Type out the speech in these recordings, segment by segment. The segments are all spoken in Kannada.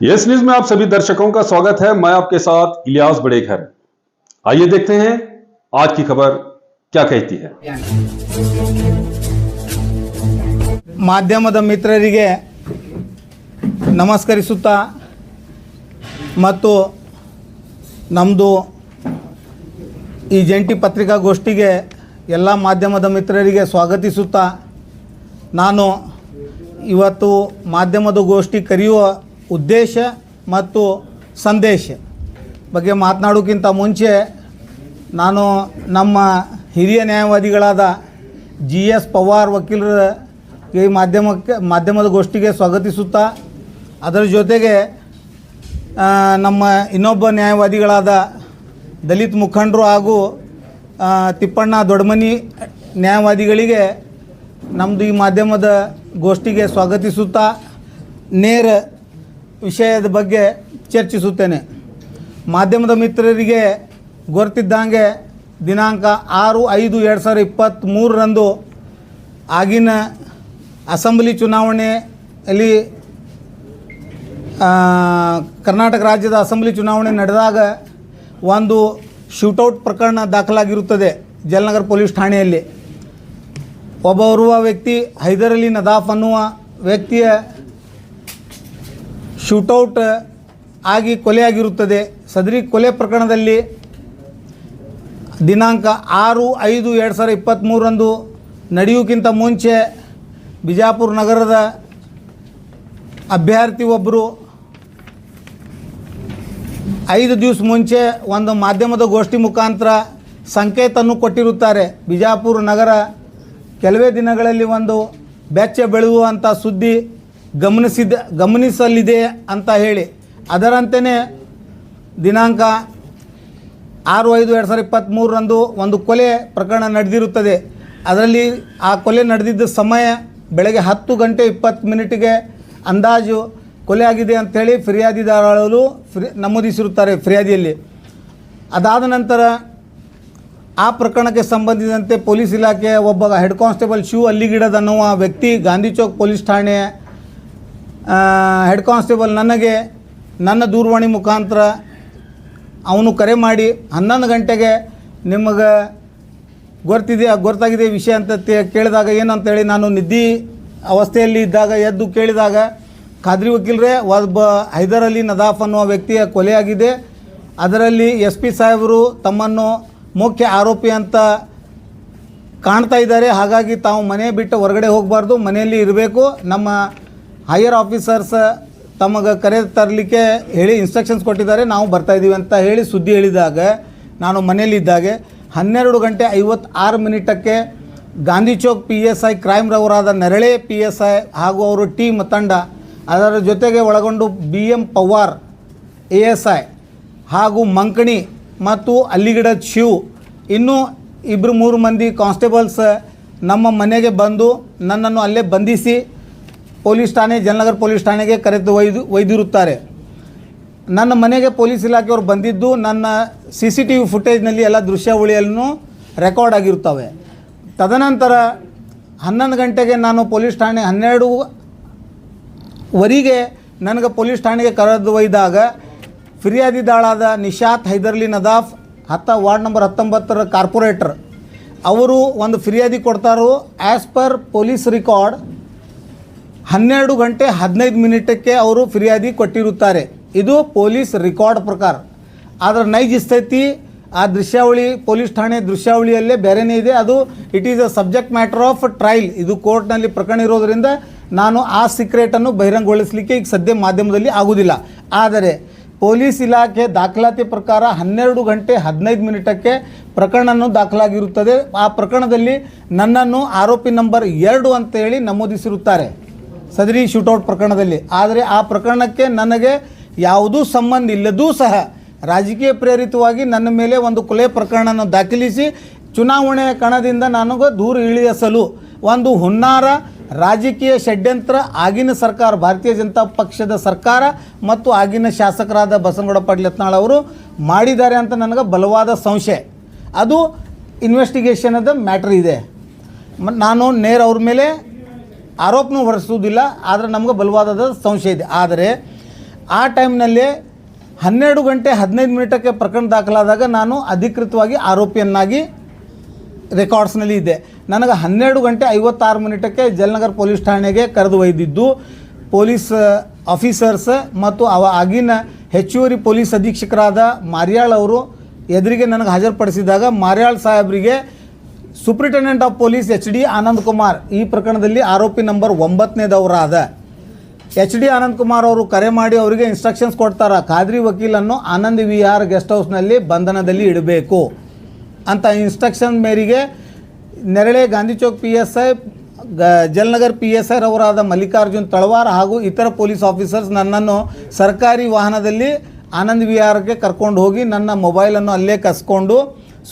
यस न्यूज में आप सभी दर्शकों का स्वागत है। मैं आपके साथ इलियास बड़ेघर। आइए देखते हैं आज की खबर क्या कहती है। ಮಾಧ್ಯಮದ ಮಿತ್ರರಿಗೆ ನಮಸ್ಕರಿಸುತ್ತಾ ಮತ್ತು ನಮ್ಮದು ಈ ಜಂಟಿ ಪತ್ರಿಕಾಗೋಷ್ಠಿಗೆ ಎಲ್ಲ ಮಾಧ್ಯಮದ ಮಿತ್ರರಿಗೆ ಸ್ವಾಗತಿಸುತ್ತಾ ನಾನು ಇವತ್ತು ಮಾಧ್ಯಮದ ಗೋಷ್ಠಿ ಕರೆಯುವ ಉದ್ದೇಶ ಮತ್ತು ಸಂದೇಶ ಬಗ್ಗೆ ಮಾತನಾಡೋಕ್ಕಿಂತ ಮುಂಚೆ ನಾನು ನಮ್ಮ ಹಿರಿಯ ನ್ಯಾಯವಾದಿಗಳಾದ GS ಪವಾರ್ ವಕೀಲರ ಈ ಮಾಧ್ಯಮದ ಗೋಷ್ಠಿಗೆ ಸ್ವಾಗತಿಸುತ್ತಾ ಅದರ ಜೊತೆಗೆ ನಮ್ಮ ಇನ್ನೊಬ್ಬ ನ್ಯಾಯವಾದಿಗಳಾದ ದಲಿತ ಮುಖಂಡರು ಹಾಗೂ ತಿಪ್ಪಣ್ಣ ದೊಡ್ಡಮನಿ ನ್ಯಾಯವಾದಿಗಳಿಗೆ ನಮ್ಮದು ಈ ಮಾಧ್ಯಮದ ಗೋಷ್ಠಿಗೆ ಸ್ವಾಗತಿಸುತ್ತಾ ನೇರ ವಿಷಯದ ಬಗ್ಗೆ ಚರ್ಚಿಸುತ್ತೇನೆ। ಮಾಧ್ಯಮದ ಮಿತ್ರರಿಗೆ ಗೊತ್ತಿದ್ದಂಗೆ ದಿನಾಂಕ 6/5/2023 ಆಗಿನ ಅಸೆಂಬ್ಲಿ ಚುನಾವಣೆಯಲ್ಲಿ ಕರ್ನಾಟಕ ರಾಜ್ಯದ ಅಸೆಂಬ್ಲಿ ಚುನಾವಣೆ ನಡೆದಾಗ ಒಂದು ಶೂಟೌಟ್ ಪ್ರಕರಣ ದಾಖಲಾಗಿರುತ್ತದೆ ಜಲನಗರ ಪೊಲೀಸ್ ಠಾಣೆಯಲ್ಲಿ। ಒಬ್ಬ ವ್ಯಕ್ತಿ ಹೈದರ್ ಅಲಿ ನದಾಫ್ ಅನ್ನುವ ವ್ಯಕ್ತಿಯ ಶೂಟೌಟ್ ಆಗಿ ಕೊಲೆಯಾಗಿರುತ್ತದೆ। ಸದರಿ ಕೊಲೆ ಪ್ರಕರಣದಲ್ಲಿ ದಿನಾಂಕ 6/5/2023 ನಡೆಯುವುದಕ್ಕಿಂತ ಮುಂಚೆ ಬಿಜಾಪುರ ನಗರದ ಅಭ್ಯರ್ಥಿ ಒಬ್ಬರು 5 ದಿವಸ ಮುಂಚೆ ಒಂದು ಮಾಧ್ಯಮದ ಗೋಷ್ಠಿ ಮುಖಾಂತರ ಸಂಕೇತವನ್ನು ಕೊಟ್ಟಿರುತ್ತಾರೆ। ಬಿಜಾಪುರ ನಗರ ಕೆಲವೇ ದಿನಗಳಲ್ಲಿ ಒಂದು ಬೆಚ್ಚ ಬೆಳೆಯುವಂಥ ಸುದ್ದಿ ಗಮನಿಸಲಿದೆ ಅಂತ ಹೇಳಿ ಅದರಂತೆಯೇ ದಿನಾಂಕ 6/5/2023 ಒಂದು ಕೊಲೆ ಪ್ರಕರಣ ನಡೆದಿರುತ್ತದೆ। ಅದರಲ್ಲಿ ಆ ಕೊಲೆ ನಡೆದಿದ್ದ ಸಮಯ ಬೆಳಗ್ಗೆ 10:20 ಅಂದಾಜು ಕೊಲೆ ಆಗಿದೆ ಅಂಥೇಳಿ ಫಿರ್ಯಾದಿದಾರರು ನಮೂದಿಸಿರುತ್ತಾರೆ ಫಿರ್ಯಾದಿಯಲ್ಲಿ। ಅದಾದ ನಂತರ ಆ ಪ್ರಕರಣಕ್ಕೆ ಸಂಬಂಧಿಸಿದಂತೆ ಪೊಲೀಸ್ ಇಲಾಖೆಯ ಒಬ್ಬ ಹೆಡ್ ಕಾನ್ಸ್ಟೇಬಲ್ ಶಿವ ಅಲ್ಲಿಗಿಡದ್ ಅನ್ನುವ ವ್ಯಕ್ತಿ ಗಾಂಧಿ ಚೌಕ್ ಪೊಲೀಸ್ ಠಾಣೆಯ ಹೆಡ್ ಕಾನ್ಸ್ಟೇಬಲ್ ನನಗೆ ನನ್ನ ದೂರವಾಣಿ ಮುಖಾಂತರ ಅವನು ಕರೆ ಮಾಡಿ 11 ಗಂಟೆಗೆ ನಿಮಗೆ ಗೊತ್ತಾಗಿದೆ ವಿಷಯ ಅಂತ ಕೇಳಿದಾಗ ಏನು ಅಂತೇಳಿ ನಾನು ನಿದ್ದೆ ಅವಸ್ಥೆಯಲ್ಲಿ ಇದ್ದಾಗ ಎದ್ದು ಕೇಳಿದಾಗ ಖಾದ್ರಿ ವಕೀಲರೇ ಒಬ್ಬ ಹೈದರ್ ಅಲಿ ನದಾಫ್ ಅನ್ನುವ ವ್ಯಕ್ತಿಯ ಕೊಲೆಯಾಗಿದೆ, ಅದರಲ್ಲಿ SP ಸಾಹೇಬರು ತಮ್ಮನ್ನು ಮುಖ್ಯ ಆರೋಪಿ ಅಂತ ಕಾಣ್ತಾ ಇದ್ದಾರೆ, ಹಾಗಾಗಿ ತಾವು ಮನೆ ಬಿಟ್ಟು ಹೊರಗಡೆ ಹೋಗಬಾರ್ದು, ಮನೆಯಲ್ಲಿ ಇರಬೇಕು, ನಮ್ಮ ಹೈಯರ್ ಆಫೀಸರ್ಸ್ ತಮಗೆ ಕರೆ ತರಲಿಕ್ಕೆ ಹೇಳಿ ಇನ್ಸ್ಟ್ರಕ್ಷನ್ಸ್ ಕೊಟ್ಟಿದ್ದಾರೆ, ನಾವು ಬರ್ತಾಯಿದ್ದೀವಿ ಅಂತ ಹೇಳಿ ಸುದ್ದಿ ಹೇಳಿದಾಗ ನಾನು ಮನೆಯಲ್ಲಿದ್ದಾಗೆ 12:56 ಗಾಂಧಿ ಚೌಕ್ PSI ಕ್ರೈಮ್ ರವರಾದ ನರಳೆ PSI ಹಾಗೂ ಅವರು ಟೀಮ್ ತಂಡ ಅದರ ಜೊತೆಗೆ ಒಳಗೊಂಡು BM ಪವಾರ್ ASI ಹಾಗೂ ಮಂಕಣಿ ಮತ್ತು ಅಲ್ಲಿಗಿಡದ್ ಶಿವ್ ಇನ್ನೂ 2-3 ಮಂದಿ ಕಾನ್ಸ್ಟೇಬಲ್ಸ್ ನಮ್ಮ ಮನೆಗೆ ಬಂದು ನನ್ನನ್ನು ಅಲ್ಲೇ ಬಂಧಿಸಿ ಪೊಲೀಸ್ ಠಾಣೆ ಜಲನಗರ ಪೊಲೀಸ್ ಠಾಣೆಗೆ ಕರೆದು ಒಯ್ದಿರುತ್ತಾರೆ। ನನ್ನ ಮನೆಗೆ ಪೊಲೀಸ್ ಇಲಾಖೆಯವರು ಬಂದಿದ್ದು ನನ್ನ CCTV ಫುಟೇಜ್ನಲ್ಲಿ ಎಲ್ಲ ದೃಶ್ಯಾವಳಿಯನ್ನು ರೆಕಾರ್ಡ್ ಆಗಿರುತ್ತವೆ। ತದನಂತರ 11 ಗಂಟೆಗೆ ನಾನು ಪೊಲೀಸ್ ಠಾಣೆ 12ವರೆಗೆ ನನಗೆ ಪೊಲೀಸ್ ಠಾಣೆಗೆ ಕರೆದು ಒಯ್ದಾಗ ಫಿರ್ಯಾದಿದಾಳಾದ Nishat Haider Ali Nadaf ward number 19 corporator ಅವರು ಒಂದು ಫಿರ್ಯಾದಿ ಕೊಡ್ತಾರೋ ಆ್ಯಸ್ ಪರ್ ಪೊಲೀಸ್ ರೆಕಾರ್ಡ್ 12:15 ಅವರು ಫಿರ್ಯಾದಿ ಕೊಟ್ಟಿರುತ್ತಾರೆ। ಇದು ಪೊಲೀಸ್ ರೆಕಾರ್ಡ್ ಪ್ರಕಾರ, ಆದರೆ ನೈಜ ಸ್ಥಿತಿ ಆ ದೃಶ್ಯಾವಳಿ ಪೊಲೀಸ್ ಠಾಣೆ ದೃಶ್ಯಾವಳಿಯಲ್ಲೇ ಬೇರೆಯೇ ಇದೆ। ಅದು it is a subject matter of trial, ಇದು ಕೋರ್ಟ್ನಲ್ಲಿ ಪ್ರಕರಣ ಇರೋದರಿಂದ ನಾನು ಆ ಸೀಕ್ರೆಟನ್ನು ಬಹಿರಂಗಗೊಳಿಸಲಿಕ್ಕೆ ಈಗ ಸದ್ಯ ಮಾಧ್ಯಮದಲ್ಲಿ ಆಗುವುದಿಲ್ಲ। ಆದರೆ ಪೊಲೀಸ್ ಇಲಾಖೆ ದಾಖಲಾತಿ ಪ್ರಕಾರ 12:15 ಪ್ರಕರಣವನ್ನು ದಾಖಲಾಗಿರುತ್ತದೆ। ಆ ಪ್ರಕರಣದಲ್ಲಿ ನನ್ನನ್ನು ಆರೋಪಿ ನಂಬರ್ 2 ಅಂತೇಳಿ ನಮೂದಿಸಿರುತ್ತಾರೆ ಸದರಿ ಶೂಟೌಟ್ ಪ್ರಕರಣದಲ್ಲಿ। ಆದರೆ ಆ ಪ್ರಕರಣಕ್ಕೆ ನನಗೆ ಯಾವುದೂ ಸಂಬಂಧ ಇಲ್ಲದೂ ಸಹ ರಾಜಕೀಯ ಪ್ರೇರಿತವಾಗಿ ನನ್ನ ಮೇಲೆ ಒಂದು ಕೊಲೆ ಪ್ರಕರಣವನ್ನು ದಾಖಲಿಸಿ ಚುನಾವಣೆಯ ಕಣದಿಂದ ನನಗೆ ದೂರ ಇಳಿಸಲು ಒಂದು ಹುನ್ನಾರ ರಾಜಕೀಯ ಷಡ್ಯಂತ್ರ ಆಗಿನ ಸರ್ಕಾರ ಭಾರತೀಯ ಜನತಾ ಪಕ್ಷದ ಸರ್ಕಾರ ಮತ್ತು ಆಗಿನ ಶಾಸಕರಾದ ಬಸನಗೌಡ ಪಾಟೀಲ್ ಯತ್ನಾಳ್ ಅವರು ಮಾಡಿದ್ದಾರೆ ಅಂತ ನನಗೆ ಬಲವಾದ ಸಂಶಯ। ಅದು ಇನ್ವೆಸ್ಟಿಗೇಷನದ ಮ್ಯಾಟ್ರ್ ಇದೆ, ನಾನು ನೇರ ಅವ್ರ ಮೇಲೆ ಆರೋಪನೂ ಹೊರಿಸುವುದಿಲ್ಲ, ಆದರೆ ನಮಗೆ ಬಲವಾದ ಸಂಶಯ ಇದೆ। ಆದರೆ ಆ ಟೈಮ್ನಲ್ಲಿ 12 ಗಂಟೆ 15 ಮಿನಿಟಕ್ಕೆ ಪ್ರಕರಣ ದಾಖಲಾದಾಗ ನಾನು ಅಧಿಕೃತವಾಗಿ ಆರೋಪಿಯನ್ನಾಗಿ ರೆಕಾರ್ಡ್ಸ್ನಲ್ಲಿ ಇದೆ. ನನಗೆ 12 ಗಂಟೆ 56 ಮಿನಿಟಕ್ಕೆ ಜಲನಗರ ಪೊಲೀಸ್ ಠಾಣೆಗೆ ಕರೆದು ಒಯ್ದಿದ್ದು ಪೊಲೀಸ್ ಆಫೀಸರ್ಸ್ ಮತ್ತು ಆಗಿನ ಹೆಚ್ಚುವರಿ ಪೊಲೀಸ್ ಅಧೀಕ್ಷಕರಾದ ಮಾರ್ಯಾಳ್ ಅವರು ಎದುರಿಗೆ ನನಗೆ ಹಾಜರುಪಡಿಸಿದಾಗ ಮಾರ್ಯಾಳ್ ಸಾಹೇಬರಿಗೆ superintendent of police HD Anand Kumar ಈ ಪ್ರಕರಣದಲ್ಲಿ ಆರೋಪಿ ನಂಬರ್ 9ನೇದವರಾದ HD ಆನಂದ್ ಕುಮಾರ್ ಅವರು ಕರೆ ಮಾಡಿ ಅವರಿಗೆ ಇನ್ಸ್ಟ್ರಕ್ಷನ್ಸ್ ಕೊಡ್ತಾರೆ, ಖಾದ್ರಿ ವಕೀಲನ್ನು ಆನಂದ್ ವಿಹಾರ್ ಗೆಸ್ಟ್ ಹೌಸ್ನಲ್ಲಿ ಬಂಧನದಲ್ಲಿ ಇಡಬೇಕು ಅಂತ ಇನ್ಸ್ಟ್ರಕ್ಷನ್ ಮೇರೆಗೆ ನೆರಳೆ ಗಾಂಧಿ ಚೌಕ್ PSI ಜಲನಗರ್ PSI ರವರಾದ ಮಲ್ಲಿಕಾರ್ಜುನ್ ತಳವಾರ್ ಹಾಗೂ ಇತರ ಪೊಲೀಸ್ ಆಫೀಸರ್ಸ್ ನನ್ನನ್ನು ಸರ್ಕಾರಿ ವಾಹನದಲ್ಲಿ ಆನಂದ್ ವಿಹಾರಕ್ಕೆ ಕರ್ಕೊಂಡು ಹೋಗಿ ನನ್ನ ಮೊಬೈಲನ್ನು ಅಲ್ಲೇ ಕಸ್ಕೊಂಡು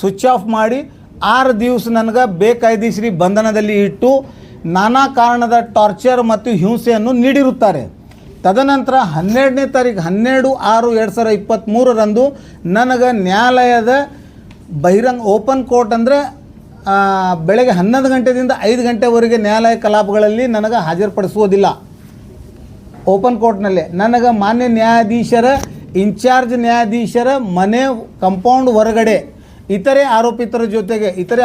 ಸ್ವಿಚ್ ಆಫ್ ಮಾಡಿ 6 ದಿವಸ ನನಗೆ ಬೇಕಾಯ್ದಿಶ್ರೀ ಬಂಧನದಲ್ಲಿ ಇಟ್ಟು ನಾನಾ ಕಾರಣದ ಟಾರ್ಚರ್ ಮತ್ತು ಹಿಂಸೆಯನ್ನು ನೀಡಿರುತ್ತಾರೆ. ತದನಂತರ 12ನೇ ತಾರೀಕು 12/6/2023 ನನಗೆ ನ್ಯಾಯಾಲಯದ ಬಹಿರಂಗ ಓಪನ್ ಕೋರ್ಟ್ ಅಂದರೆ ಬೆಳಗ್ಗೆ 11 ಗಂಟೆಯಿಂದ 5 ಗಂಟೆವರೆಗೆ ನ್ಯಾಯಾಲಯ ಕಲಾಪಗಳಲ್ಲಿ ನನಗೆ ಹಾಜರುಪಡಿಸುವುದಿಲ್ಲ. ಓಪನ್ ಕೋರ್ಟ್ನಲ್ಲಿ ನನಗೆ ಮಾನ್ಯ ನ್ಯಾಯಾಧೀಶರ ಇನ್ಚಾರ್ಜ್ ನ್ಯಾಯಾಧೀಶರ ಮನೆ ಕಂಪೌಂಡ್ ಹೊರಗಡೆ ಇತರೆ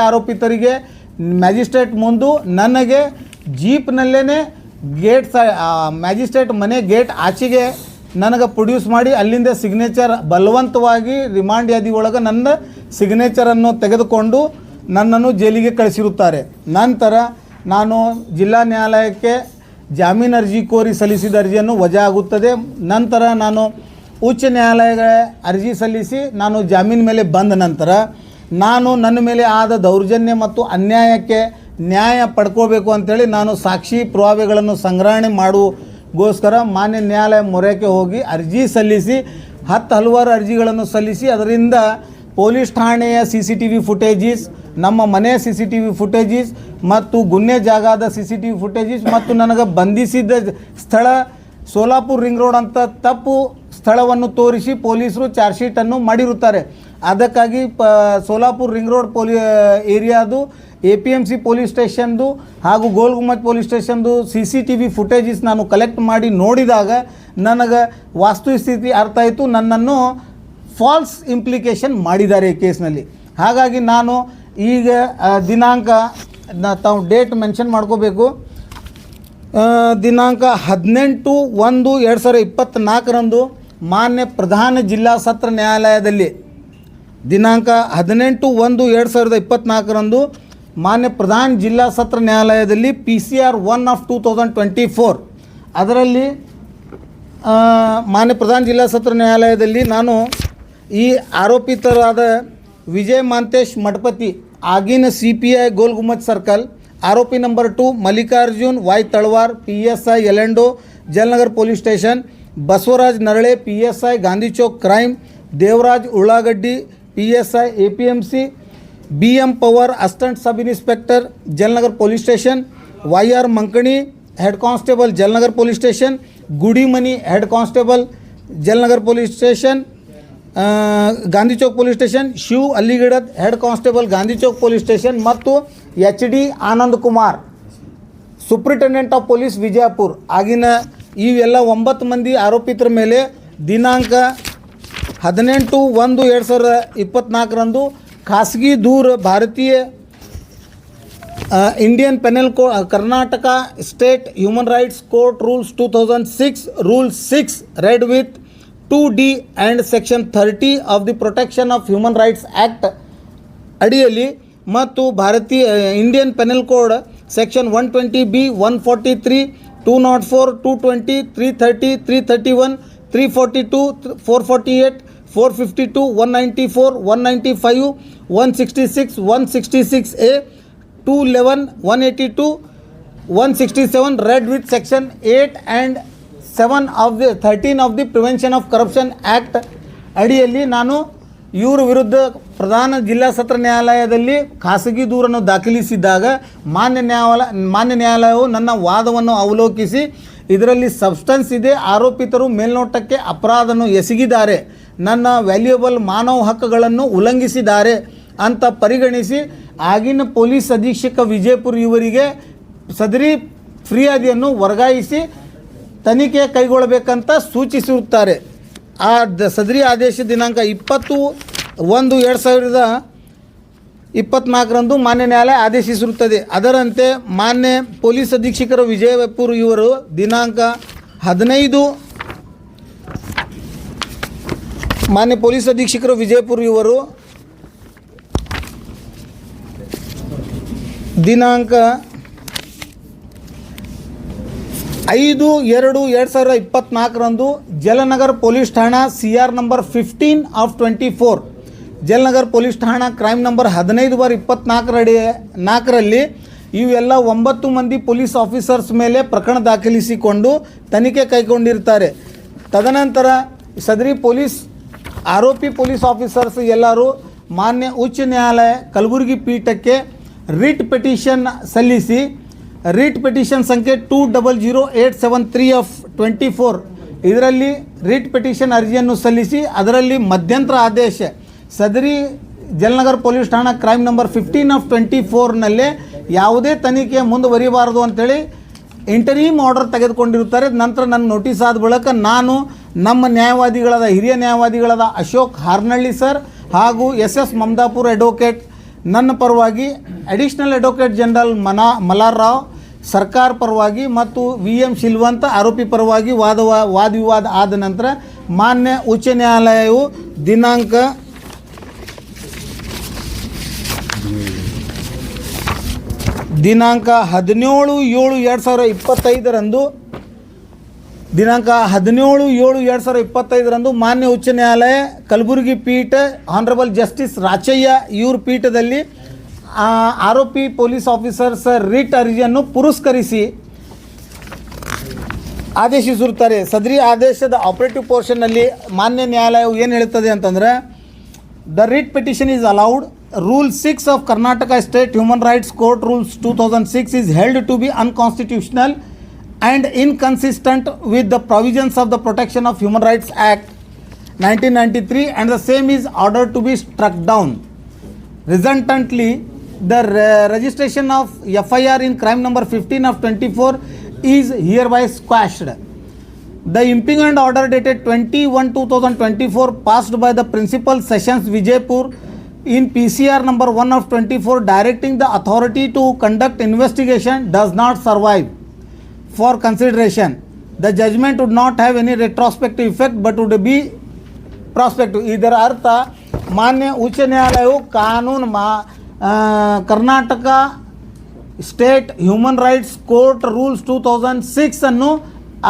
ಆರೋಪಿತರಿಗೆ ಮ್ಯಾಜಿಸ್ಟ್ರೇಟ್ ಮುಂದೆ ನನಗೆ ಜೀಪ್ನಲ್ಲೇ ಗೇಟ್ ಮ್ಯಾಜಿಸ್ಟ್ರೇಟ್ ಮನೆ ಗೇಟ್ ಆಚೆಗೆ ನನಗೆ ಪ್ರೊಡ್ಯೂಸ್ ಮಾಡಿ ಅಲ್ಲಿಂದ ಸಿಗ್ನೇಚರ್ ಬಲವಂತವಾಗಿ ರಿಮಾಂಡ್ ಯಾದಿ ಒಳಗೆ ನನ್ನ ಸಿಗ್ನೇಚರನ್ನು ತೆಗೆದುಕೊಂಡು ನನ್ನನ್ನು ಜೈಲಿಗೆ ಕಳಿಸಿರುತ್ತಾರೆ. ನಂತರ ನಾನು ಜಿಲ್ಲಾ ನ್ಯಾಯಾಲಯಕ್ಕೆ ಜಾಮೀನು ಅರ್ಜಿ ಕೋರಿ ಸಲ್ಲಿಸಿದ ಅರ್ಜಿಯನ್ನು ವಜಾ ಆಗುತ್ತದೆ. ನಂತರ ನಾನು ಉಚ್ಚ ನ್ಯಾಯಾಲಯದ ಅರ್ಜಿ ಸಲ್ಲಿಸಿ ನಾನು ಜಾಮೀನು ಮೇಲೆ ಬಂದ ನಂತರ ನಾನು ನನ್ನ ಮೇಲೆ ಆದ ದೌರ್ಜನ್ಯ ಮತ್ತು ಅನ್ಯಾಯಕ್ಕೆ ನ್ಯಾಯ ಪಡ್ಕೋಬೇಕು ಅಂಥೇಳಿ ನಾನು ಸಾಕ್ಷಿ ಪುರಾವೆಗಳನ್ನು ಸಂಗ್ರಹಣೆ ಮಾಡುಗೋಸ್ಕರ ಮಾನ್ಯ ನ್ಯಾಯಾಲಯ ಮೊರೆಗೆ ಹೋಗಿ ಅರ್ಜಿ ಸಲ್ಲಿಸಿ ಹಲವಾರು ಅರ್ಜಿಗಳನ್ನು ಸಲ್ಲಿಸಿ ಅದರಿಂದ ಪೊಲೀಸ್ ಠಾಣೆಯ CCTV ಫುಟೇಜಸ್, ನಮ್ಮ ಮನೆಯ CCTV ಫುಟೇಜಸ್ ಮತ್ತು ಗುನ್ನೆ ಜಾಗದ CCTV ಫುಟೇಜಸ್ ಮತ್ತು ನನಗೆ ಬಂಧಿಸಿದ ಸ್ಥಳ ಸೋಲಾಪುರ್ ರಿಂಗ್ ರೋಡ್ ಅಂತ ತಪ್ಪು ಸ್ಥಳವನ್ನು ತೋರಿಸಿ ಪೊಲೀಸರು ಚಾರ್ಜ್ ಶೀಟನ್ನು ಮಾಡಿರುತ್ತಾರೆ. ಅದಕ್ಕಾಗಿ ಸೋಲಾಪುರ್ ರಿಂಗ್ ರೋಡ್ ಏರಿಯಾದು APMC ಪೊಲೀಸ್ ಸ್ಟೇಷನ್ದು ಹಾಗೂ ಗೋಲ್ ಗುಮ್ಮಟ್ ಪೊಲೀಸ್ ಸ್ಟೇಷನ್ದು CCTV ಫುಟೇಜಸ್ ನಾನು ಕಲೆಕ್ಟ್ ಮಾಡಿ ನೋಡಿದಾಗ ನನಗೆ ವಾಸ್ತುಸ್ಥಿತಿ ಅರ್ಥ ಆಯಿತು, ನನ್ನನ್ನು ಫಾಲ್ಸ್ ಇಂಪ್ಲಿಕೇಶನ್ ಮಾಡಿದ್ದಾರೆ ಈ ಕೇಸ್ನಲ್ಲಿ. ಹಾಗಾಗಿ ನಾನು ಈಗ ದಿನಾಂಕ ತಾವು ಡೇಟ್ ಮೆನ್ಷನ್ ಮಾಡ್ಕೋಬೇಕು. ದಿನಾಂಕ 18/1/2024 ಮಾನ್ಯ ಪ್ರಧಾನ ಜಿಲ್ಲಾ ಸತ್ರ ನ್ಯಾಯಾಲಯದಲ್ಲಿ ದಿನಾಂಕ 18/1/2024 ಮಾನ್ಯ ಪ್ರಧಾನ ಜಿಲ್ಲಾ ಸತ್ರ ನ್ಯಾಯಾಲಯದಲ್ಲಿ PCR 1/2024 ಅದರಲ್ಲಿ ಮಾನ್ಯ ಪ್ರಧಾನ ಜಿಲ್ಲಾ ಸತ್ರ ನ್ಯಾಯಾಲಯದಲ್ಲಿ ನಾನು ಈ ಆರೋಪಿತರಾದ ವಿಜಯ್ ಮಾಂತೇಶ್ ಮಠಪತಿ ಆಗಿನ CPI ಗೋಲ್ ಗುಮ್ಮಟ್ ಸರ್ಕಲ್, ಆರೋಪಿ number 2 Mallikarjun Y Talawar PSI ಯಲೆಂಡೋ Jalnagar police station, Basavaraj Narale PSI Gandhi Chowk crime, Devaraj Ullagaddi PSI APMC, BM Pawar assistant sub inspector Jalnagar police station, YR Mankani head constable Jalnagar police station, Gudimani head constable Jalnagar police station Gandhi Chowk police station, Shiv Alligadad head constable Gandhi Chowk police station ಮತ್ತು HD Anand Kumar superintendent of police Vijayapura ಆಗಿನ ಇವೆಲ್ಲ 9 ಮಂದಿ ಆರೋಪಿತರ ಮೇಲೆ ದಿನಾಂಕ 18/1/2024 ಖಾಸಗಿ ದೂರು ಭಾರತೀಯ Indian penal Karnataka state human rights court rules 2006 rule 6 read with 2D and section 30 of the protection of human rights act ಅಡಿಯಲ್ಲಿ ಮತ್ತು ಭಾರತೀಯ Indian penal code section 120B 143 204 220 330 331 342 448 452 194 195 166 166A 211 182 167 read with section 8 and 7 of the 13 of the Prevention of Corruption Act ಅಡಿಯಲ್ಲಿ ನಾನು ಇವರ ವಿರುದ್ಧ ಪ್ರಧಾನ ಜಿಲ್ಲಾ ಸತ್ರ ನ್ಯಾಯಾಲಯದಲ್ಲಿ ಖಾಸಗಿ ದೂರನ್ನು ದಾಖಲಿಸಿದಾಗ ಮಾನ್ಯ ನ್ಯಾಯಾಲಯವು ನನ್ನ ವಾದವನ್ನು ಅವಲೋಕಿಸಿ ಇದರಲ್ಲಿ ಸಬ್ಸ್ಟೆನ್ಸ್ ಇದೆ, ಆರೋಪಿತರು ಮೇಲ್ನೋಟಕ್ಕೆ ಅಪರಾಧವನ್ನು ಎಸಗಿದ್ದಾರೆ, ನನ್ನ ವ್ಯಾಲ್ಯೂಯಬಲ್ ಮಾನವ ಹಕ್ಕುಗಳನ್ನು ಉಲ್ಲಂಘಿಸಿದ್ದಾರೆ ಅಂತ ಪರಿಗಣಿಸಿ ಆಗಿನ ಪೊಲೀಸ್ ಅಧೀಕ್ಷಕ ವಿಜಯಪುರ ಇವರಿಗೆ ಸದರಿ ಫಿರ್ಯಾದಿಯನ್ನು ವರ್ಗಾಯಿಸಿ ತನಿಖೆ ಕೈಗೊಳ್ಳಬೇಕಂತ ಸೂಚಿಸಿರುತ್ತಾರೆ. ಸದರಿ ಆದೇಶ ದಿನಾಂಕ 20/1/2024 ಮಾನ್ಯ ನ್ಯಾಯಾಲಯ ಆದೇಶಿಸಿರುತ್ತದೆ. ಅದರಂತೆ ಮಾನ್ಯ ಪೊಲೀಸ್ ಅಧೀಕ್ಷಕರು ವಿಜಯಪುರ ಇವರು ದಿನಾಂಕ 15 ಮಾನ್ಯ ಪೊಲೀಸ್ ಅಧೀಕ್ಷಕರು ವಿಜಯಪುರ ಇವರು ದಿನಾಂಕ 5/2/2024 ಜಲನಗರ್ ಪೊಲೀಸ್ ಠಾಣಾ CR ನಂಬರ್ 15/24 ಜಲನಗರ್ ಪೊಲೀಸ್ ಠಾಣಾ ಕ್ರೈಮ್ ನಂಬರ್ 15/24 ಇವೆಲ್ಲ 9 ಮಂದಿ ಪೊಲೀಸ್ ಆಫೀಸರ್ಸ್ ಮೇಲೆ ಪ್ರಕರಣ ದಾಖಲಿಸಿಕೊಂಡು ತನಿಖೆ ಕೈಗೊಂಡಿರ್ತಾರೆ. ತದನಂತರ ಸದರಿ ಆರೋಪಿ ಪೊಲೀಸ್ ಆಫೀಸರ್ಸ್ ಎಲ್ಲರೂ ಮಾನ್ಯ ಉಚ್ಚ ನ್ಯಾಯಾಲಯ ಕಲಬುರಗಿ ಪೀಠಕ್ಕೆ ರಿಟ್ ಪಿಟಿಷನ್ ಸಲ್ಲಿಸಿ ರಿಟ್ ಪಿಟಿಷನ್ ಸಂಖ್ಯೆ 200873/24 ಇದರಲ್ಲಿ ರಿಟ್ ಪಿಟಿಷನ್ ಅರ್ಜಿಯನ್ನು ಸಲ್ಲಿಸಿ ಅದರಲ್ಲಿ ಮಧ್ಯಂತರ ಆದೇಶ ಸದರಿ ಜಲನಗರ್ ಪೊಲೀಸ್ ಠಾಣಾ ಕ್ರೈಮ್ ನಂಬರ್ 15/24 ಯಾವುದೇ ತನಿಖೆ ಮುಂದುವರಿಬಾರದು ಅಂತೇಳಿ ಇಂಟರೀಮ್ ಆರ್ಡರ್ ತೆಗೆದುಕೊಂಡಿರುತ್ತಾರೆ. ನಂತರ ನನ್ನ ನೋಟಿಸ್ ಆದ ಬಳಿಕ ನಾನು ನಮ್ಮ ನ್ಯಾಯವಾದಿಗಳಾದ ಹಿರಿಯ ನ್ಯಾಯವಾದಿಗಳಾದ ಅಶೋಕ್ ಹಾರ್ನಳ್ಳಿ ಸರ್ ಹಾಗೂ SS ಮಮದಾಪುರ್ ಅಡ್ವೊಕೇಟ್ ನನ್ನ ಪರವಾಗಿ additional advocate general Malar Rao ಸರ್ಕಾರ ಪರವಾಗಿ ಮತ್ತು VM ಶಿಲ್ವಂತ ಆರೋಪಿ ಪರವಾಗಿ ವಾದ ವಿವಾದ ಆದ ನಂತರ ಮಾನ್ಯ ಉಚ್ಚ ನ್ಯಾಯಾಲಯವು ದಿನಾಂಕ 17/7/2025 ಮಾನ್ಯ ಉಚ್ಚ ನ್ಯಾಯಾಲಯ ಕಲಬುರಗಿ ಪೀಠ ಆನರಬಲ್ ಜಸ್ಟಿಸ್ ರಾಚಯ್ಯ ಇವ್ರ ಪೀಠದಲ್ಲಿ ಆರೋಪಿ ಪೊಲೀಸ್ ಆಫೀಸರ್ಸ್ ರಿಟ್ ಅರ್ಜಿಯನ್ನು ಪುರಸ್ಕರಿಸಿ ಆದೇಶಿಸಿರುತ್ತಾರೆ. ಸದರಿ ಆದೇಶದ ಆಪರೇಟಿವ್ ಪೋರ್ಷನ್ನಲ್ಲಿ ಮಾನ್ಯ ನ್ಯಾಯಾಲಯವು ಏನು ಹೇಳುತ್ತದೆ ಅಂತಂದರೆ, the writ petition is allowed. Rule 6 of Karnataka State Human Rights Court Rules 2006 is held to be unconstitutional and inconsistent with the provisions of the Protection of Human Rights Act 1993 and the same is ordered to be struck down. Resultantly, the registration of FIR in crime number 15/24 is hereby squashed. The impeachment order dated 20/1/2024 passed by the Principal Sessions Vijaypur in PCR number 1/24 directing the authority to conduct investigation does not survive for consideration. The judgment would not have any retrospective effect but would be prospective. ಇದರ ಅರ್ಥ ಮಾನ್ಯ ಉಚ್ಚ ನ್ಯಾಯಾಲಯವು Karnataka state human rights court rules 2006 ಅನ್ನು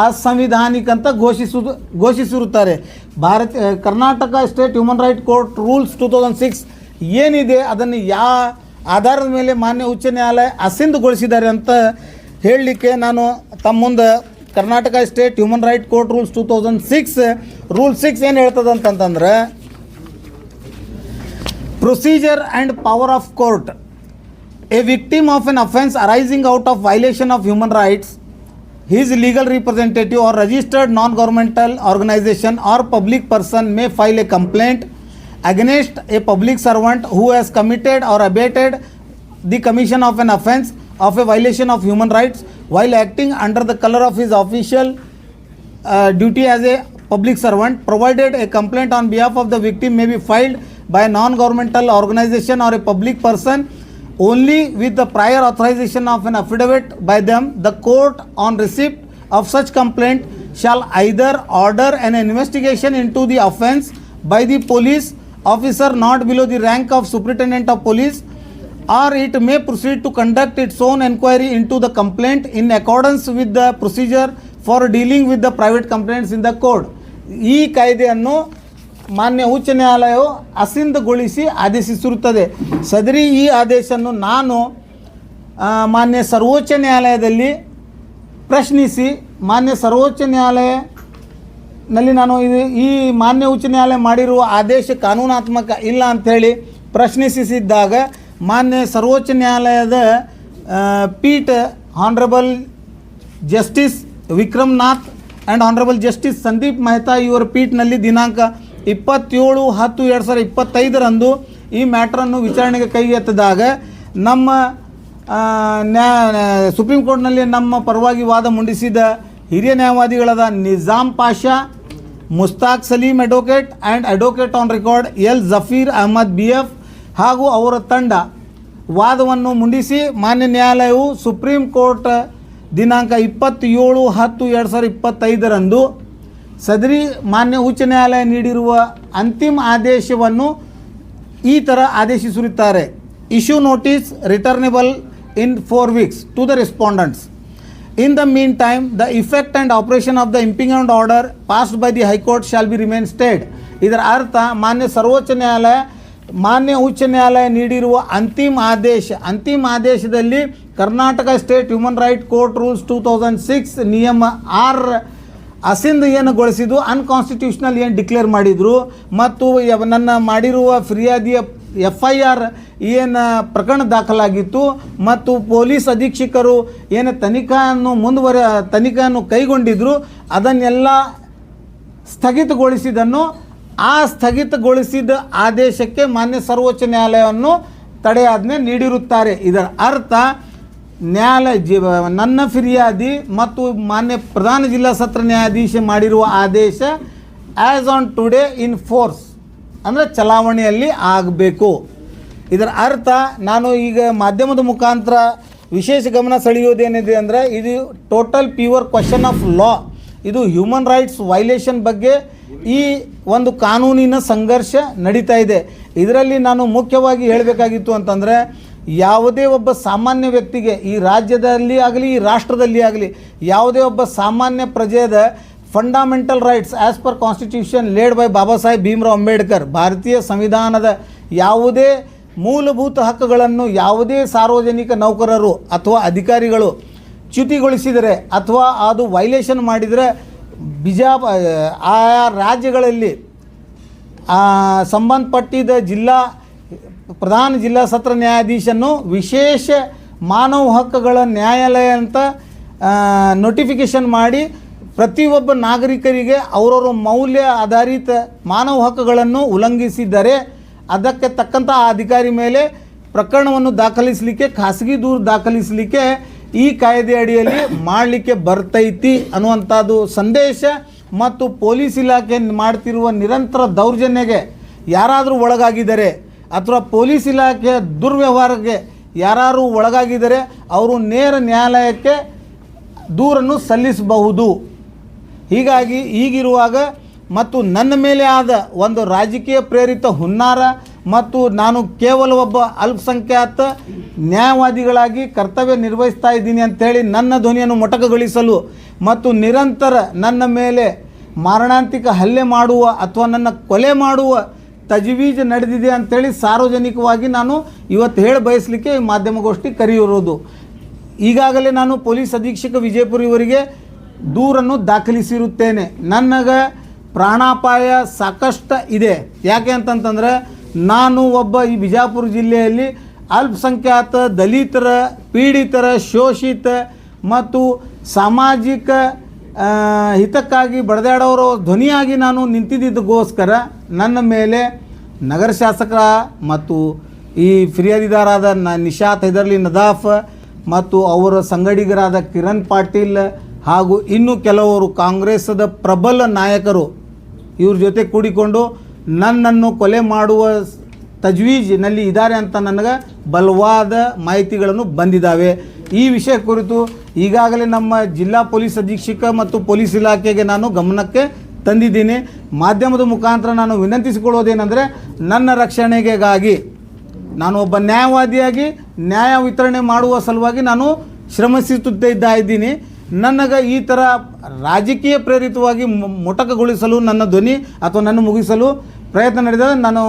ಅಸಂವಿಧಾನಿಕ ಅಂತ ಘೋಷಿಸಿರುತ್ತಾರೆ. Karnataka state human right court rules 2006 ಏನಿದೆ ಅದನ್ನು ಯಾವ ಆಧಾರದ ಮೇಲೆ ಮಾನ್ಯ ಉಚ್ಚ ನ್ಯಾಯಾಲಯ ಅಸಿಂಧುಗೊಳಿಸಿದ್ದಾರೆ ಅಂತ ಹೇಳಲಿಕ್ಕೆ ನಾನು ತಮ್ಮ ಮುಂದೆ Karnataka state human right court rules 2006 rule 6 ಏನು ಹೇಳ್ತದೆ ಅಂತಂತಂದ್ರೆ, procedure and power of court. A victim of an offence arising out of violation of human rights, his legal representative or registered non-governmental organization or public person may file a complaint against a public servant who has committed or abated the commission of an offence of a violation of human rights while acting under the color of his official duty as a public servant, provided a complaint on behalf of the victim may be filed by a non-governmental organization or a public person only with the prior authorization of an affidavit by them. The court on receipt of such complaint shall either order an investigation into the offence by the police officer not below the rank of superintendent of police, or it may proceed to conduct its own inquiry into the complaint in accordance with the procedure for dealing with the private complaints in the court. ಈ ಕಾಯ್ದೆಯನ್ನು ಮಾನ್ಯ ಉಚ್ಚ ನ್ಯಾಯಾಲಯವು ಅಸಿಂಧುಗೊಳಿಸಿ ಆದೇಶಿಸಿರುತ್ತದೆ. ಸದರಿ ಈ ಆದೇಶವನ್ನು ನಾನು ಮಾನ್ಯ ಸರ್ವೋಚ್ಚ ನ್ಯಾಯಾಲಯದಲ್ಲಿ ಪ್ರಶ್ನಿಸಿ ಮಾನ್ಯ ಸರ್ವೋಚ್ಚ ನ್ಯಾಯಾಲಯದಲ್ಲಿ ನಾನು ಈ ಮಾನ್ಯ ಉಚ್ಚ ನ್ಯಾಯಾಲಯ ಮಾಡಿರುವ ಆದೇಶ ಕಾನೂನಾತ್ಮಕ ಇಲ್ಲ ಅಂಥೇಳಿ ಪ್ರಶ್ನಿಸಿದ್ದಾಗ ಮಾನ್ಯ ಸರ್ವೋಚ್ಚ ನ್ಯಾಯಾಲಯದ ಪೀಠ honourable justice Vikram Nath and honourable justice Sandeep Mehta ಇವರ ಪೀಠನಲ್ಲಿ ದಿನಾಂಕ 27/10/2025 ಈ ಮ್ಯಾಟ್ರನ್ನು ವಿಚಾರಣೆಗೆ ಕೈಗೆತ್ತಿದಾಗ ನಮ್ಮ ಸುಪ್ರೀಂ ಕೋರ್ಟ್ನಲ್ಲಿ ನಮ್ಮ ಪರವಾಗಿ ವಾದ ಮಂಡಿಸಿದ ಹಿರಿಯ ನ್ಯಾಯವಾದಿಗಳಾದ Nizam Pasha, Mustaq Saleem advocate and advocate on record L Zafeer Ahmad BF ಹಾಗೂ ಅವರ ತಂಡ ವಾದವನ್ನು ಮುಂಡಿಸಿ ಮಾನ್ಯ ನ್ಯಾಯಾಲಯವು ಸುಪ್ರೀಂ ಕೋರ್ಟ್ ದಿನಾಂಕ 27/10/2025 ಸದರಿ ಮಾನ್ಯ ಉಚ್ಚ ನ್ಯಾಯಾಲಯ ನೀಡಿರುವ ಅಂತಿಮ ಆದೇಶವನ್ನು ಈ ಥರ ಆದೇಶಿಸಿರುತ್ತಾರೆ. Issue notice returnable in 4 weeks to the respondents. In the meantime, the effect and operation of the impeachment order passed by the High Court shall be remain stayed. ಇದರ ಅರ್ಥ ಮಾನ್ಯ ಸರ್ವೋಚ್ಚ ನ್ಯಾಯಾಲಯ ಮಾನ್ಯ ಉಚ್ಚ ನ್ಯಾಯಾಲಯ ನೀಡಿರುವ ಅಂತಿಮ ಆದೇಶದಲ್ಲಿ Karnataka state human right court rules 2006 ನಿಯಮ 6 ಅಸಿಂದ ಏನು ಗೊಳಿಸಿದ್ದು ಅನ್ಕಾನ್ಸ್ಟಿಟ್ಯೂಷನಲ್ ಏನು ಡಿಕ್ಲೇರ್ ಮಾಡಿದರು ಮತ್ತು ನನ್ನ ಮಾಡಿರುವ ಫಿರ್ಯಾದಿಯ FIR ಏನು ಪ್ರಕರಣ ದಾಖಲಾಗಿತ್ತು ಮತ್ತು ಪೊಲೀಸ್ ಅಧೀಕ್ಷಕರು ಏನು ತನಿಖೆಯನ್ನು ಕೈಗೊಂಡಿದ್ರು ಅದನ್ನೆಲ್ಲ ಸ್ಥಗಿತಗೊಳಿಸಿದನ್ನು ಆ ಸ್ಥಗಿತಗೊಳಿಸಿದ ಆದೇಶಕ್ಕೆ ಮಾನ್ಯ ಸರ್ವೋಚ್ಚ ನ್ಯಾಯಾಲಯವನ್ನು ತಡೆಯಾಜ್ಞೆ ನೀಡಿರುತ್ತಾರೆ. ಇದರ ಅರ್ಥ ನನ್ನ ಫಿರ್ಯಾದಿ ಮತ್ತು ಮಾನ್ಯ ಪ್ರಧಾನ ಜಿಲ್ಲಾ ಸತ್ರ ನ್ಯಾಯಾಧೀಶ ಮಾಡಿರುವ ಆದೇಶ as on today in force ಅಂದರೆ ಚಲಾವಣೆಯಲ್ಲಿ ಆಗಬೇಕು. ಇದರ ಅರ್ಥ ನಾನು ಈಗ ಮಾಧ್ಯಮದ ಮುಖಾಂತರ ವಿಶೇಷ ಗಮನ ಸೆಳೆಯೋದೇನಿದೆ ಅಂದರೆ ಇದು total pure question of law. ಇದು ಹ್ಯೂಮನ್ ರೈಟ್ಸ್ ವೈಲೇಷನ್ ಬಗ್ಗೆ ಈ ಒಂದು ಕಾನೂನಿನ ಸಂಘರ್ಷ ನಡೀತಾ ಇದೆ. ಇದರಲ್ಲಿ ನಾನು ಮುಖ್ಯವಾಗಿ ಹೇಳಬೇಕಾಗಿತ್ತು ಅಂತಂದರೆ ಯಾವುದೇ ಒಬ್ಬ ಸಾಮಾನ್ಯ ವ್ಯಕ್ತಿಗೆ ಈ ರಾಜ್ಯದಲ್ಲಿ ಆಗಲಿ ಈ ರಾಷ್ಟ್ರದಲ್ಲಿ ಆಗಲಿ ಯಾವುದೇ ಒಬ್ಬ ಸಾಮಾನ್ಯ ಪ್ರಜೆಯ fundamental rights as per constitution laid by Baba Saheb Bhimrao Ambedkar ಭಾರತೀಯ ಸಂವಿಧಾನದ ಯಾವುದೇ ಮೂಲಭೂತ ಹಕ್ಕುಗಳನ್ನು ಯಾವುದೇ ಸಾರ್ವಜನಿಕ ನೌಕರರು ಅಥವಾ ಅಧಿಕಾರಿಗಳು ಚ್ಯುತಿಗೊಳಿಸಿದರೆ ಅಥವಾ ಅದು ವೈಲೇಷನ್ ಮಾಡಿದರೆ ಆಯಾ ರಾಜ್ಯಗಳಲ್ಲಿ ಸಂಬಂಧಪಟ್ಟಿದ್ದ ಪ್ರಧಾನ ಜಿಲ್ಲಾ ಸತ್ರ ನ್ಯಾಯಾಧೀಶನ್ನು ವಿಶೇಷ ಮಾನವ ಹಕ್ಕುಗಳ ನ್ಯಾಯಾಲಯ ಅಂತ ನೋಟಿಫಿಕೇಷನ್ ಮಾಡಿ ಪ್ರತಿಯೊಬ್ಬ ನಾಗರಿಕರಿಗೆ ಅವರವರ ಮೌಲ್ಯ ಆಧಾರಿತ ಮಾನವ ಹಕ್ಕುಗಳನ್ನು ಉಲ್ಲಂಘಿಸಿದರೆ ಅದಕ್ಕೆ ತಕ್ಕಂಥ ಆ ಅಧಿಕಾರಿ ಮೇಲೆ ಪ್ರಕರಣವನ್ನು ದಾಖಲಿಸಲಿಕ್ಕೆ ಖಾಸಗಿ ದೂರು ದಾಖಲಿಸಲಿಕ್ಕೆ ಈ ಕಾಯ್ದೆ ಅಡಿಯಲ್ಲಿ ಮಾಡಲಿಕ್ಕೆ ಬರ್ತೈತಿ ಅನ್ನುವಂಥದ್ದು ಸಂದೇಶ ಮತ್ತು ಪೊಲೀಸ್ ಇಲಾಖೆ ಮಾಡ್ತಿರುವ ನಿರಂತರ ದೌರ್ಜನ್ಯಗೆ ಯಾರಾದರೂ ಒಳಗಾಗಿದ್ದಾರೆ ಅಥವಾ ಪೊಲೀಸ್ ಇಲಾಖೆಯ ದುರ್ವ್ಯವಹಾರಕ್ಕೆ ಯಾರು ಒಳಗಾಗಿದ್ದಾರೆ ಅವರು ನೇರ ನ್ಯಾಯಾಲಯಕ್ಕೆ ದೂರನ್ನು ಸಲ್ಲಿಸಬಹುದು. ಹೀಗಾಗಿ ಈಗಿರುವಾಗ ಮತ್ತು ನನ್ನ ಮೇಲೆ ಆದ ಒಂದು ರಾಜಕೀಯ ಪ್ರೇರಿತ ಹುನ್ನಾರ ಮತ್ತು ನಾನು ಕೇವಲ ಒಬ್ಬ ಅಲ್ಪಸಂಖ್ಯಾತ ನ್ಯಾಯವಾದಿಗಳಾಗಿ ಕರ್ತವ್ಯ ನಿರ್ವಹಿಸ್ತಾ ಇದ್ದೀನಿ ಅಂಥೇಳಿ ನನ್ನ ಧ್ವನಿಯನ್ನು ಮೊಟಕುಗೊಳಿಸಲು ಮತ್ತು ನಿರಂತರ ನನ್ನ ಮೇಲೆ ಮಾರಣಾಂತಿಕ ಹಲ್ಲೆ ಮಾಡುವ ಅಥವಾ ನನ್ನ ಕೊಲೆ ಮಾಡುವ ತಜವೀಜ್ ನಡೆದಿದೆ ಅಂಥೇಳಿ ಸಾರ್ವಜನಿಕವಾಗಿ ನಾನು ಇವತ್ತು ಹೇಳಿ ಬಯಸಲಿಕ್ಕೆ ಈ ಮಾಧ್ಯಮಗೋಷ್ಠಿ ಕರೆಯಿರೋದು. ಈಗಾಗಲೇ ನಾನು ಪೊಲೀಸ್ ಅಧೀಕ್ಷಕ ವಿಜಯಪುರ ಇವರಿಗೆ ದೂರನ್ನು ದಾಖಲಿಸಿರುತ್ತೇನೆ. ನನಗೆ ಪ್ರಾಣಾಪಾಯ ಸಾಕಷ್ಟು ಇದೆ. ಯಾಕೆ ಅಂತಂತಂದರೆ ನಾನು ಒಬ್ಬ ಈ ಬಿಜಾಪುರ ಜಿಲ್ಲೆಯಲ್ಲಿ ಅಲ್ಪಸಂಖ್ಯಾತ ದಲಿತರ ಪೀಡಿತರ ಶೋಷಿತ ಮತ್ತು ಸಾಮಾಜಿಕ ಹಿತಕ್ಕಾಗಿ ಬಡದಾಡೋರ ಧ್ವನಿಯಾಗಿ ನಾನು ನಿಂತಿದ್ದಕ್ಕೋಸ್ಕರ ನನ್ನ ಮೇಲೆ ನಗರ ಶಾಸಕರ ಮತ್ತು ಈ ಫಿರ್ಯಾದಿದಾರಾದ ನಿಶಾತ್ ಹೈದರ್ಲಿ ನದಾಫ್ ಮತ್ತು ಅವರ ಸಂಗಡಿಗರಾದ ಕಿರಣ್ ಪಾಟೀಲ್ ಹಾಗೂ ಇನ್ನು ಕೆಲವರು ಕಾಂಗ್ರೆಸ್ಸದ ಪ್ರಬಲ ನಾಯಕರು ಇವ್ರ ಜೊತೆ ಕೂಡಿಕೊಂಡು ನನ್ನನ್ನು ಕೊಲೆ ಮಾಡುವ ತಜ್ವೀಜ್ನಲ್ಲಿ ಇದ್ದಾರೆ ಅಂತ ನನಗೆ ಬಲವಾದ ಮಾಹಿತಿಗಳನ್ನು ಬಂದಿದ್ದಾವೆ. ಈ ವಿಷಯ ಕುರಿತು ಈಗಾಗಲೇ ನಮ್ಮ ಜಿಲ್ಲಾ ಪೊಲೀಸ್ ಅಧೀಕ್ಷಕ ಮತ್ತು ಪೊಲೀಸ್ ಇಲಾಖೆಗೆ ನಾನು ಗಮನಕ್ಕೆ ತಂದಿದ್ದೀನಿ. ಮಾಧ್ಯಮದ ಮುಖಾಂತರ ನಾನು ವಿನಂತಿಸಿಕೊಳ್ಳೋದೇನೆಂದರೆ ನನ್ನ ರಕ್ಷಣೆಗಾಗಿ ನಾನು ಒಬ್ಬ ನ್ಯಾಯವಾದಿಯಾಗಿ ನ್ಯಾಯ ವಿತರಣೆ ಮಾಡುವ ಸಲುವಾಗಿ ನಾನು ಶ್ರಮಿಸುತ್ತಾ ಇದ್ದೀನಿ. ನನಗೆ ಈ ಥರ ರಾಜಕೀಯ ಪ್ರೇರಿತವಾಗಿ ಮೊಟಕುಗೊಳಿಸಲು ನನ್ನ ಧ್ವನಿ ಅಥವಾ ನನ್ನ ಮುಗಿಸಲು ಪ್ರಯತ್ನ ನಡೆದರೆ ನಾನು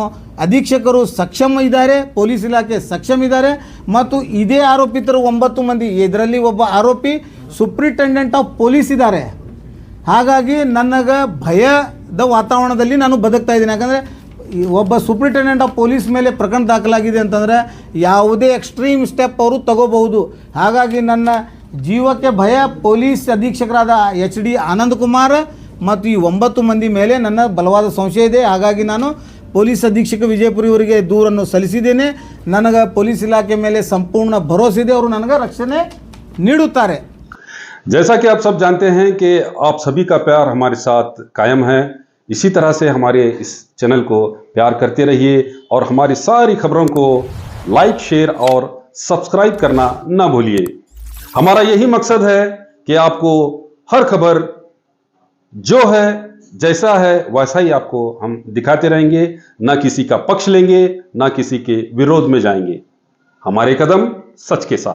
ಅಧೀಕ್ಷಕರು ಸಕ್ಷಮ ಇದ್ದಾರೆ, ಪೊಲೀಸ್ ಇಲಾಖೆ ಸಕ್ಷಮ ಇದ್ದಾರೆ ಮತ್ತು ಇದೇ ಆರೋಪಿತರು 9 ಮಂದಿ, ಇದರಲ್ಲಿ ಒಬ್ಬ ಆರೋಪಿ ಸೂಪ್ರಿಂಟೆಂಡೆಂಟ್ ಆಫ್ ಪೊಲೀಸ್ ಇದ್ದಾರೆ. ಹಾಗಾಗಿ ನನಗೆ ಭಯದ ವಾತಾವರಣದಲ್ಲಿ ನಾನು ಬದುಕ್ತಾ ಇದ್ದೀನಿ. ಯಾಕಂದರೆ ಒಬ್ಬ ಸೂಪ್ರಿಂಟೆಂಡೆಂಟ್ ಆಫ್ ಪೊಲೀಸ್ ಮೇಲೆ ಪ್ರಕರಣ ದಾಖಲಾಗಿದೆ ಅಂತಂದರೆ ಯಾವುದೇ ಎಕ್ಸ್ಟ್ರೀಮ್ ಸ್ಟೆಪ್ ಅವರು ತಗೋಬಹುದು. ಹಾಗಾಗಿ ನನ್ನ ಜೀವಕ್ಕೆ ಭಯ. ಪೊಲೀಸ್ ಅಧೀಕ್ಷಕರಾದ HD ಆನಂದ್ ಕುಮಾರ್ ಮತ್ತು ಈ 9 ಮಂದಿ ಮೇಲೆ ನನ್ನ ಬಲವಾದ ಸಂಶಯ ಇದೆ. ಹಾಗಾಗಿ ನಾನು ಪೊಲೀಸ್ ಅಧೀಕ್ಷಕ ವಿಜಯಪುರ ಇವರಿಗೆ ದೂರನ್ನು ಸಲ್ಲಿಸಿದ್ದೇನೆ. ನನಗೆ ಪೊಲೀಸ್ ಇಲಾಖೆ ಮೇಲೆ ಸಂಪೂರ್ಣ ಭರವಸೆ ಇದೆ, ಅವರು ನನಗೆ ರಕ್ಷಣೆ ನೀಡುತ್ತಾರೆ. जैसा कि आप सब जानते हैं कि आप सभी का प्यार हमारे साथ कायम है, इसी तरह से हमारे इस चैनल को प्यार करते रहिए और हमारी सारी खबरों को लाइक, शेयर और सब्सक्राइब करना ना भूलिए। हमारा यही मकसद है कि आपको हर खबर जो है, जैसा है वैसा ही आपको हम दिखाते रहेंगे, ना किसी का पक्ष लेंगे, ना किसी के विरोध में जाएंगे। हमारे कदम सच के साथ।